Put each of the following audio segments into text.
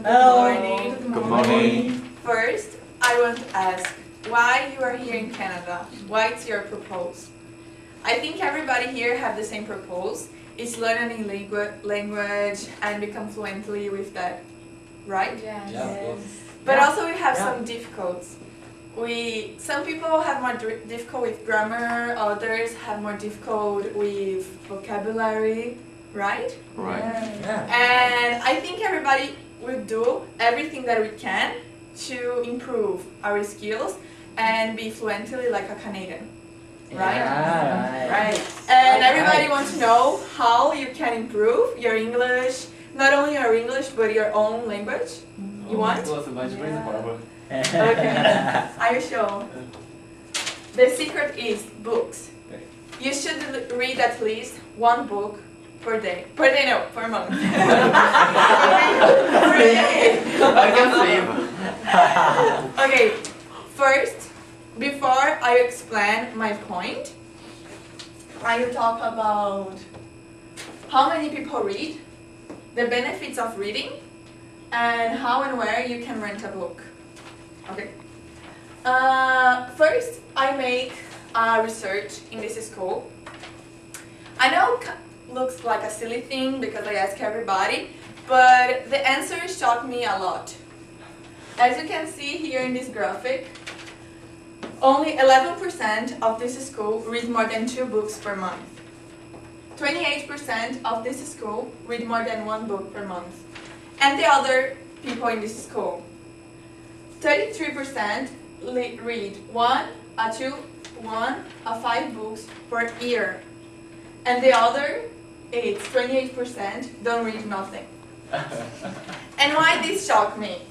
morning. Good morning. First, I want to ask why you are here in Canada. Why it's your purpose? I think everybody here have the same purpose. It's learn a new language and become fluently with that, right? Yes. Yeah, of course. But also we have some difficulties. Some people have more difficult with grammar, others have more difficult with vocabulary, right? Right. Yeah. And I think everybody will do everything that we can to improve our skills and be fluently like a Canadian, right? Yeah, Right. And everybody wants to know how you can improve your English, not only your English but your own language. You want? Okay, I will show. The secret is books. You should read at least one book per day. Per day, no, per month. Per day. Okay, first, before I explain my point, I will talk about how many people read, the benefits of reading, and how and where you can rent a book. Okay. First, I make research in this school. I know it looks like a silly thing because I ask everybody, but the answers shocked me a lot. As you can see here in this graphic, only 11% of this school read more than 2 books per month. 28% of this school read more than 1 book per month. And the other people in this school, 33% read 1, 2, 5 books per year. And the other, it's 28%, don't read nothing. And why this shocked me?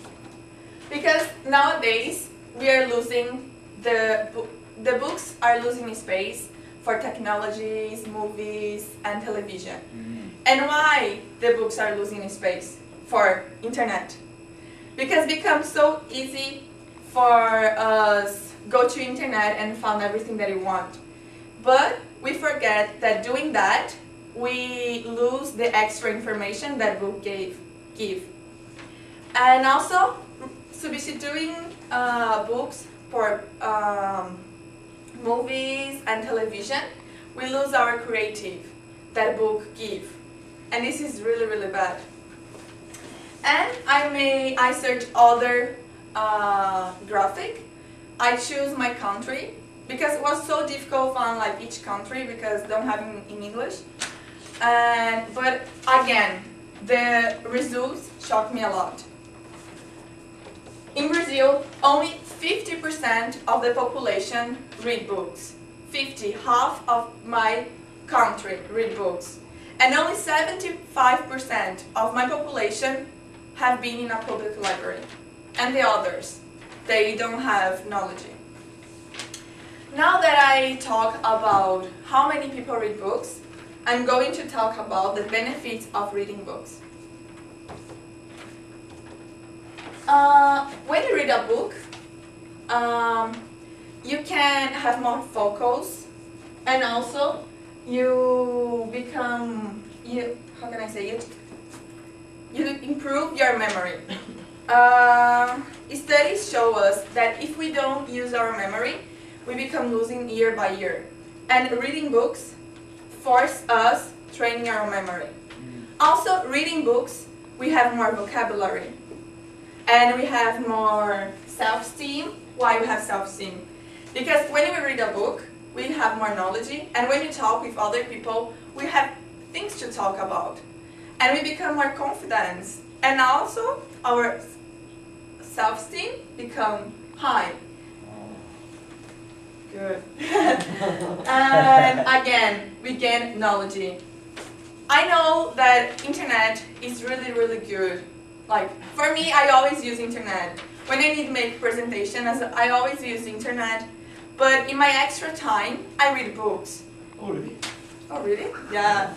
Because nowadays we are losing the books are losing space for technologies, movies, and television. And why the books are losing space? For internet. Because it becomes so easy for us go to internet and find everything that we want. But we forget that doing that, we lose the extra information that book give. And also, substituting books for movies and television, we lose our creative that book give. And this is really, really bad. And I search other graphic. I choose my country because it was so difficult to find like each country because don't have in English. But again, the results shocked me a lot. In Brazil, only 50% of the population read books. 50, half of my country read books. And only 75% of my population have been in a public library. And the others, they don't have knowledge. Now that I talk about how many people read books, I'm going to talk about the benefits of reading books. When you read a book, you can have more focus, and also you become, you improve your memory. Studies show us that if we don't use our memory, we become losing year by year. And reading books force us training our memory. Also, reading books, we have more vocabulary. And we have more self-esteem. Why we have self-esteem? Because when we read a book, we have more knowledge. And when we talk with other people, we have things to talk about. And we become more confident. And also, our self-esteem become high. Good. And again, we gain knowledge. I know that internet is really, really good. Like, for me, I always use internet. When I need to make presentation, I always use internet. But in my extra time, I read books. Oh, really? Oh, really? Yeah.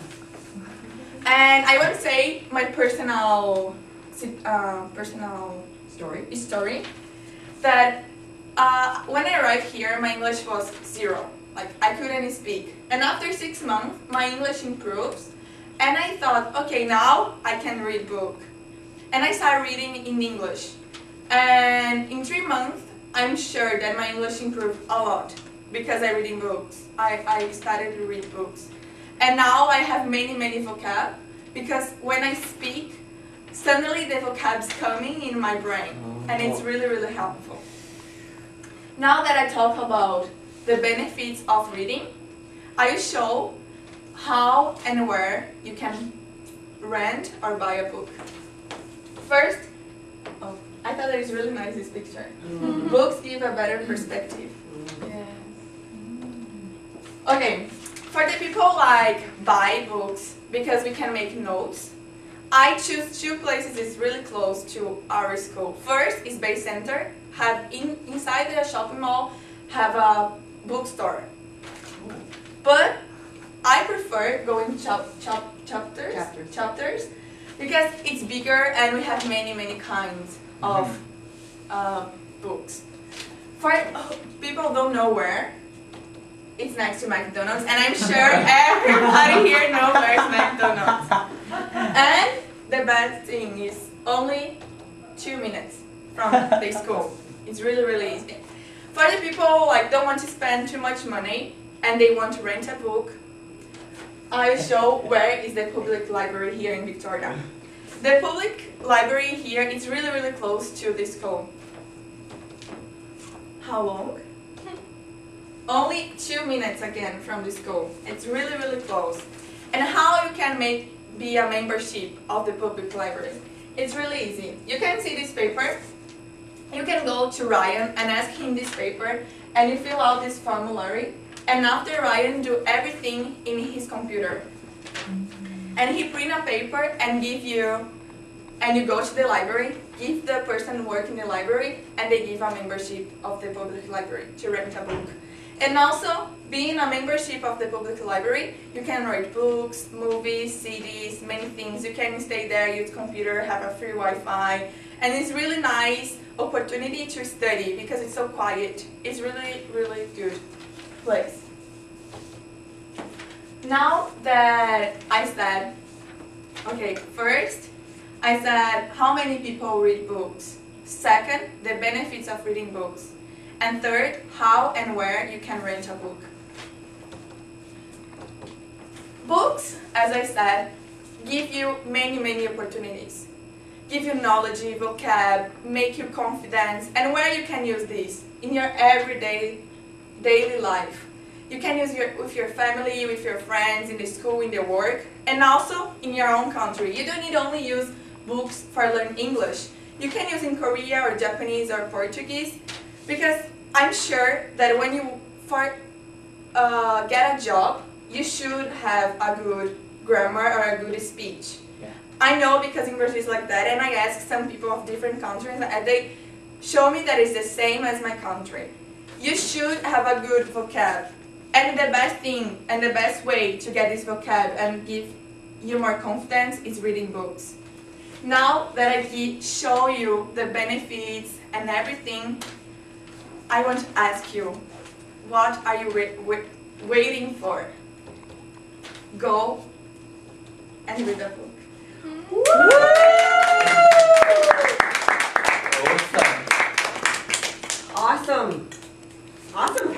And I want to say my personal story that when I arrived here, my English was 0. Like, I couldn't speak. And after 6 months, my English improves. And I thought, okay, now I can read book. and I started reading in English. And in 3 months, I'm sure that my English improved a lot because I read in books. I started to read books. And now I have many vocab because when I speak, suddenly the vocab's coming in my brain, and it's really helpful. Now that I talk about the benefits of reading, I will show how and where you can rent or buy a book. First, I thought it was really nice, this picture. Books give a better perspective. Yes. Okay, for the people like buy books because we can make notes, I choose 2 places that's really close to our school. First is Bay Center, have inside the shopping mall, have a bookstore. But I prefer going chapters because it's bigger and we have many kinds of books. For people don't know where, it's next to McDonald's, and I'm sure everybody here knows where's McDonald's. And the best thing is only 2 minutes from the school. It's really easy. For the people like don't want to spend too much money and they want to rent a book, I'll show where is the public library here in Victoria. The public library here is really close to the school. How long? Only 2 minutes again from the school. It's really close. And how you can be a membership of the public library? It's really easy. You can see this paper. You can go to Ryan and ask him this paper, and you fill out this formulary. And after Ryan do everything in his computer. And he print a paper and give you, and you go to the library, give the person working in the library, and they give a membership of the public library to rent a book. And also, being a membership of the public library, you can read books, movies, CDs, many things. You can stay there, use computer, have a free Wi-Fi, and it's really nice opportunity to study because it's so quiet. It's really good place. Now that I said, okay, first I said how many people read books. Second, the benefits of reading books. And third, how and where you can rent a book. Books, as I said, give you many opportunities. Give you knowledge, vocab, make you confident, and where you can use this in your everyday daily life. You can use with your family, with your friends, in the school, in the work, and also in your own country. You don't need only use books for learning English. You can use in Korea or Japanese or Portuguese, because I'm sure that when you get a job, you should have a good grammar or a good speech. Yeah. I know because in Brazil it's like that, and I ask some people of different countries and they show me that it's the same as my country. You should have a good vocab. And the best thing and the best way to get this vocab and give you more confidence is reading books. Now that I show you the benefits and everything, I want to ask you, what are you waiting for? Go and read a book. Awesome!